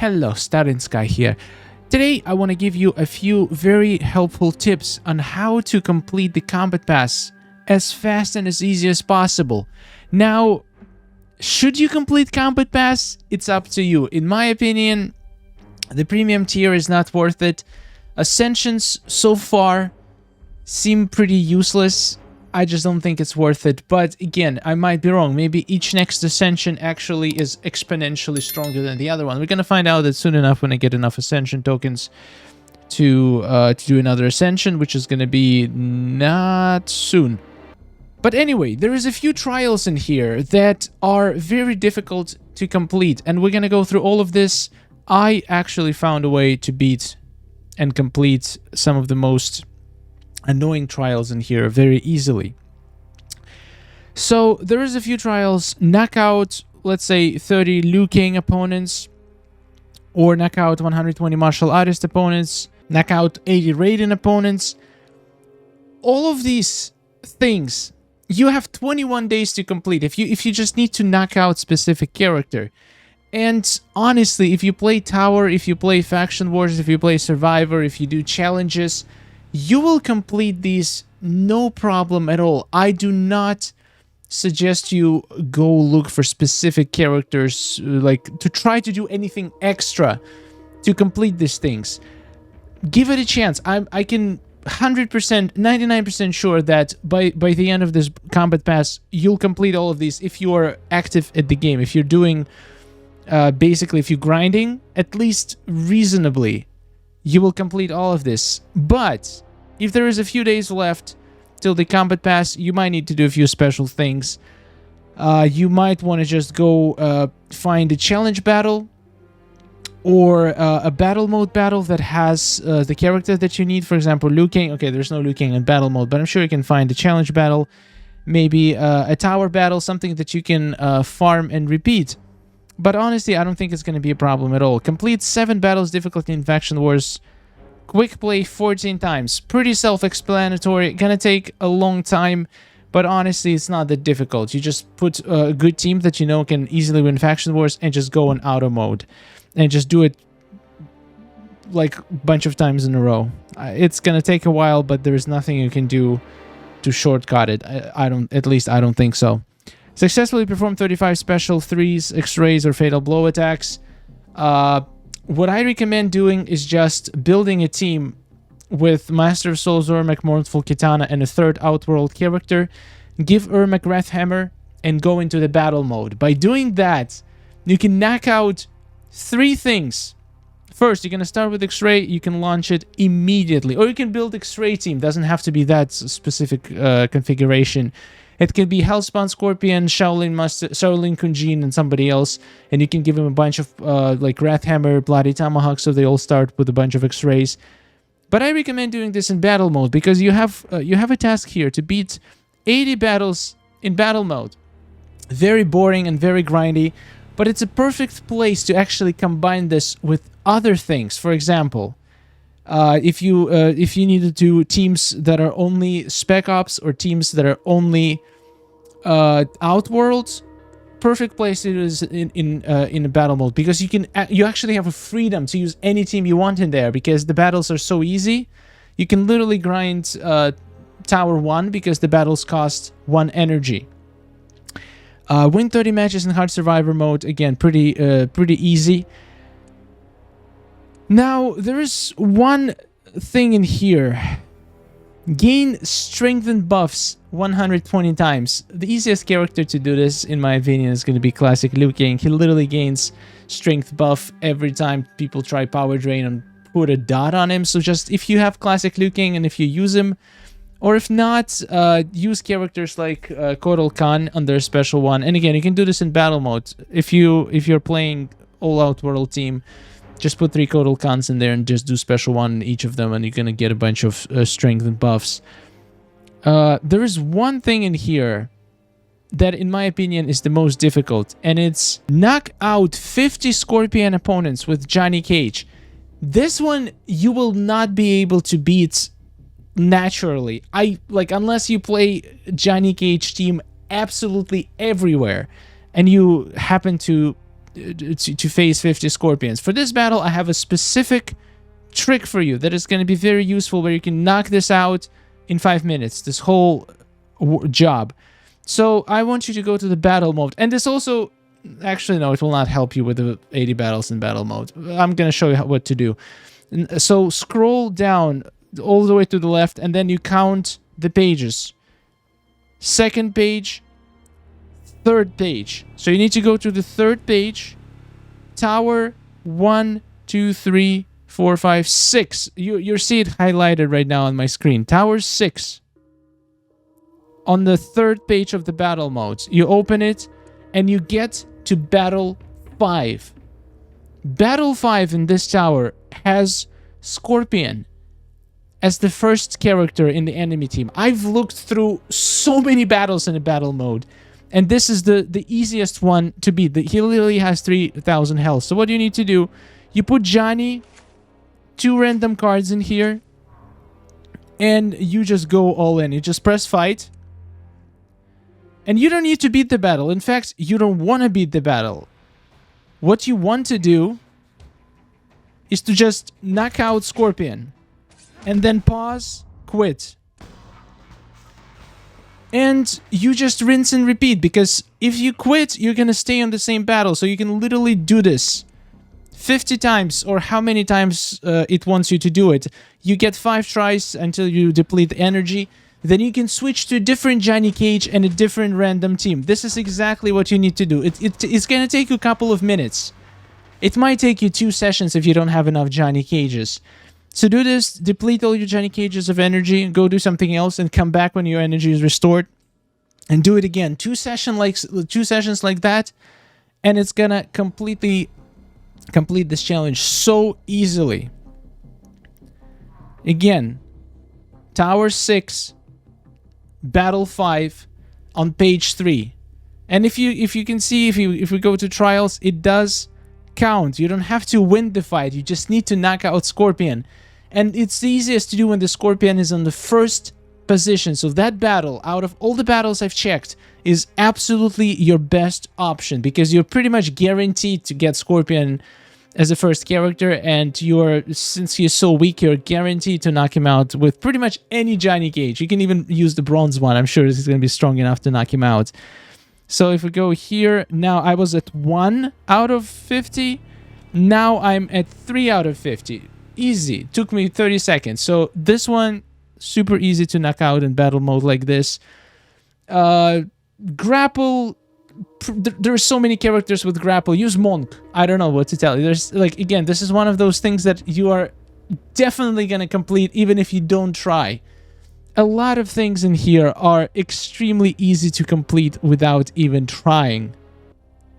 Hello, Starin Sky here. Today I want to give you a few very helpful tips on how to complete the Kombat Pass as fast and as easy as possible. Now, should you complete Kombat Pass? It's up to you. In my opinion, the premium tier is not worth it. Ascensions so far seem pretty useless. I just don't think it's worth it. But again, I might be wrong. Maybe each next ascension actually is exponentially stronger than the other one. We're gonna find out that soon enough when I get enough ascension tokens to do another ascension, which is gonna be not soon. But anyway, there is a few trials in here that are very difficult to complete, and we're gonna go through all of this. I actually found a way to beat and complete some of the most annoying trials in here very easily. So there is a few trials: knock out, let's say, 30 Liu Kang opponents, or knock out 120 martial artist opponents, knock out 80 Raiden opponents. All of these things you have 21 days to complete if you just need to knock out specific character. And honestly, if you play Tower, if you play Faction Wars, if you play Survivor, if you do challenges, you will complete these no problem at all. I do not suggest you go look for specific characters, like to try to do anything extra to complete these things. Give it a chance. I can 100%, 99% sure that by the end of this Kombat Pass, you'll complete all of these if you are active at the game. If you're doing, basically, if you're grinding, at least reasonably, you will complete all of this. But if there is a few days left till the Kombat Pass, you might need to do a few special things. You might want to just go find a challenge battle, or a battle mode battle that has the character that you need. For example, Liu Kang. Okay, there's no Liu Kang in battle mode, but I'm sure you can find a challenge battle, maybe a tower battle, something that you can farm and repeat. But honestly, I don't think it's going to be a problem at all. Complete 7 battles difficulty in Faction Wars. Quick play 14 times. Pretty self-explanatory. Gonna take a long time, but honestly, it's not that difficult. You just put a good team that you know can easily win Faction Wars and just go in auto mode. And just do it like a bunch of times in a row. It's gonna take a while, but there's nothing you can do to shortcut it. At least I don't think so. Successfully perform 35 special 3s, X-rays, or fatal blow attacks. What I recommend doing is just building a team with Master of Souls Ermac, Mournful Kitana, and a third Outworld character. Give Ermac Wrath Hammer and go into the battle mode. By doing that, you can knock out 3 things. First, you're going to start with X-ray. You can launch it immediately. Or you can build X-ray team. Doesn't have to be that specific configuration. It can be Hellspawn Scorpion, Shaolin Kunjin, and somebody else. And you can give them a bunch of like Wrath Hammer, Bloody Tomahawk, so they all start with a bunch of X-rays. But I recommend doing this in battle mode, because you have a task here to beat 80 battles in battle mode. Very boring and very grindy, but it's a perfect place to actually combine this with other things. For example, if you need to do teams that are only Spec Ops or teams that are only Outworlds, perfect place to do this in a battle mode, because you actually have a freedom to use any team you want in there, because the battles are so easy. You can literally grind Tower 1 because the battles cost 1 energy. Win 30 matches in hard survivor mode. Again, pretty easy. Now, there is one thing in here. Gain strength and buffs 120 times. The easiest character to do this, in my opinion, is going to be classic Liu Kang. He literally gains strength buff every time people try power drain and put a dot on him. So just, if you have classic Liu Kang and if you use him, or if not, use characters like Kotal Khan on their special one. And again, you can do this in battle mode. If you're playing all-out world team, just put 3 Kotal Khans in there and just do special one in each of them, and you're gonna get a bunch of strength and buffs. There is one thing in here that, in my opinion, is the most difficult, and it's knock out 50 Scorpion opponents with Johnny Cage. This one you will not be able to beat naturally. Unless you play Johnny Cage team absolutely everywhere, and you happen to to face 50 scorpions. For this battle, I have a specific trick for you that is going to be very useful, where you can knock this out in 5 minutes, this whole job. So I want you to go to the battle mode, and this also, actually no, it will not help you with the 80 battles in battle mode. I'm going to show you what to do. So scroll down all the way to the left, and then you count the pages. Second page, third page. So you need to go to the third page. Tower 1, 2, 3, 4, 5, 6. You see it highlighted right now on my screen. Tower 6. On the third page of the battle modes. You open it and you get to battle 5. Battle 5 in this tower has Scorpion as the first character in the enemy team. I've looked through so many battles in the battle mode, and this is the easiest one to beat. He literally has 3,000 health. So what you need to do, you put Johnny, 2 random cards in here, and you just go all in. You just press fight. And you don't need to beat the battle. In fact, you don't want to beat the battle. What you want to do is to just knock out Scorpion. And then pause, quit. And you just rinse and repeat, because if you quit, you're going to stay on the same battle. So you can literally do this 50 times, or how many times it wants you to do it. You get 5 tries until you deplete energy. Then you can switch to a different Johnny Cage and a different random team. This is exactly what you need to do. It's going to take you a couple of minutes. It might take you 2 sessions if you don't have enough Johnny Cages. So do this, deplete all your Johnny Cages of energy, go do something else, and come back when your energy is restored. And do it again. 2 sessions like that, and it's going to completely complete this challenge so easily. Again, Tower 6, Battle 5 on page 3. And if you can see, if we go to trials, it does count. You don't have to win the fight. You just need to knock out Scorpion. And it's the easiest to do when the Scorpion is on the first position. So that battle, out of all the battles I've checked, is absolutely your best option, because you're pretty much guaranteed to get Scorpion as a first character, and since he's so weak, you're guaranteed to knock him out with pretty much any Johnny Cage. You can even use the bronze one. I'm sure he's going to be strong enough to knock him out. So if we go here, now I was at 1 out of 50. Now I'm at 3 out of 50. Easy. Took me 30 seconds. So this one, super easy to knock out in battle mode like this. Grapple. There are so many characters with grapple. Use Monk. I don't know what to tell you. There's, like, again, this is one of those things that you are definitely going to complete even if you don't try. A lot of things in here are extremely easy to complete without even trying.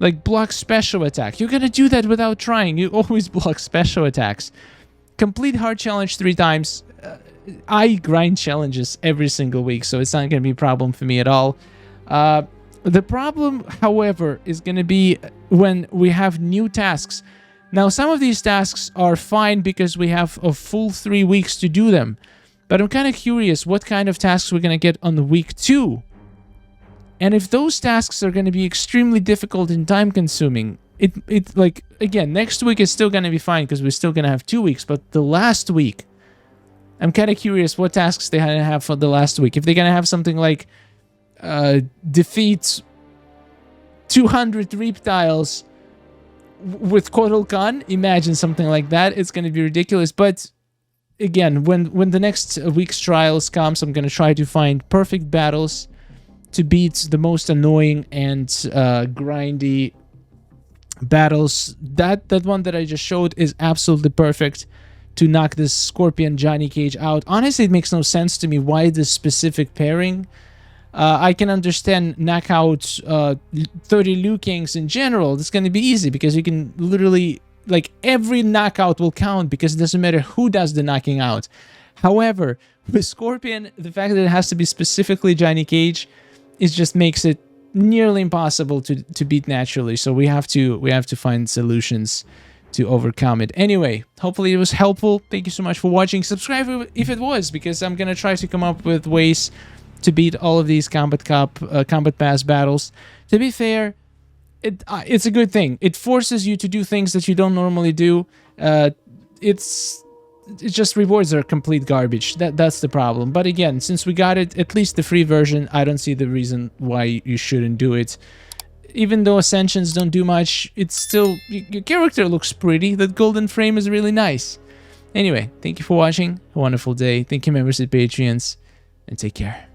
Like block special attack. You're going to do that without trying. You always block special attacks. Complete hard challenge 3 times. I grind challenges every single week, so it's not going to be a problem for me at all. The problem, however, is going to be when we have new tasks. Now, some of these tasks are fine because we have a full 3 weeks to do them. But I'm kind of curious what kind of tasks we're going to get on the week 2. And if those tasks are going to be extremely difficult and time-consuming, like, again, next week is still going to be fine because we're still going to have 2 weeks. But the last week, I'm kind of curious what tasks they're going to have for the last week. If they're going to have something like defeat 200 reptiles with Kotal Khan, imagine something like that. It's going to be ridiculous. But again, when the next week's trials comes, I'm going to try to find perfect battles to beat the most annoying and grindy battles. That one that I just showed is absolutely perfect to knock this Scorpion Johnny Cage out. Honestly, it makes no sense to me why this specific pairing. I can understand knockout 30 Liu Kangs in general. It's going to be easy because you can literally, like, every knockout will count because it doesn't matter who does the knocking out. However, with Scorpion, the fact that it has to be specifically Johnny Cage, it just makes it nearly impossible to beat naturally. So we have to find solutions to overcome it. Anyway, hopefully it was helpful. Thank you so much for watching. Subscribe if it was, because I'm going to try to come up with ways to beat all of these Kombat Pass battles. To be fair, it's a good thing. It forces you to do things that you don't normally do. It's just rewards are complete garbage. That's the problem. But again, since we got it, at least the free version, I don't see the reason why you shouldn't do it. Even though Ascensions don't do much, it's still, your character looks pretty. That golden frame is really nice. Anyway, thank you for watching. A wonderful day. Thank you, members and Patreons, and take care.